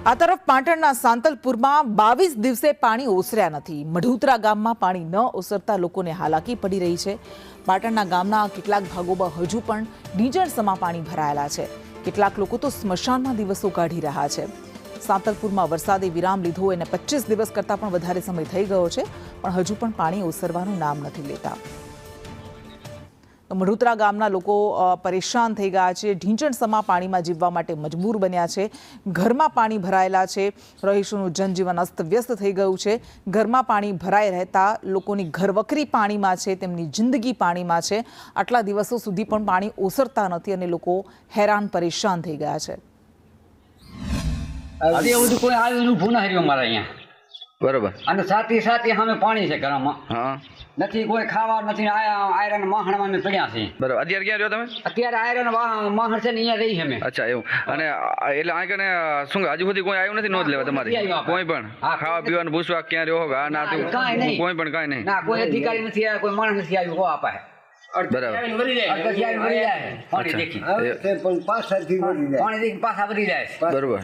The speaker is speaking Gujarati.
આ તરફ પાટણના સાંતલપુરમાં 22 દિવસે પાણી ઓસર્યા નથી। મઢુતરા ગામમાં પાણી ન ઓસરતા લોકોને હાલાકી પડી રહી છે। પાટણના ગામના કેટલાક ભાગોમાં હજુ પણ ઢીંચણસમા પાણી ભરાયેલા છે। કેટલાક લોકો તો સ્મશાનમાં દિવસો કાઢી રહ્યા છે। સાંતલપુરમાં વરસાદે વિરામ લીધો અને 25 દિવસ કરતાં પણ વધારે સમય થઈ ગયો છે, પણ હજુ પણ પાણી ઓસરવાનું નામ નથી લેતા। મઢુતરા ગામના લોકો પરેશાન થઈ ગયા છે। ઢીંચણસમા પાણીમાં જીવવા માટે મજબૂર બન્યા છે। ઘરમાં પાણી ભરાયેલા છે। રહીશોનું જનજીવન અસ્તવ્યસ્ત થઈ ગયું છે। ઘરમાં પાણી ભરાઈ રહેતા લોકોની ઘરવકરી પાણીમાં છે, તેમની જિંદગી પાણીમાં છે। આટલા દિવસો સુધી પણ પાણી ઓસરતા નથી અને લોકો હેરાન પરેશાન થઈ ગયા છે। અરે એવું તો કોઈ આવ્યું ઊભું ના રહ્યું અમારા અહીંયા, બરોબર। અને સાથે સાથે સામે પાણી છે ઘરમાં, હા, નથી કોઈ ખાવા નથી, આયરન માહણમાં અમે પડ્યા છે। બરોબર। અત્યારે ક્યાં રહ્યો તમે? અત્યારે આયરન માહણ છે ને અહીંયા રહી અમે। અચ્છા, એવું। અને એટલે આ કને શું હજુ સુધી કોઈ આવ્યું નથી નોંધ લેવા તમારી? કોઈ પણ ખાવા પીવાનું પૂછવા ક્યાં રહ્યો હોગા ના કોઈ પણ કાંઈ નહીં? ના, કોઈ અધિકારી નથી આવ્યા, કોઈ માણસ નથી આવ્યું હો આપા। બરાબર। પાણી દેખી પાછા વળી જાય, બરોબર।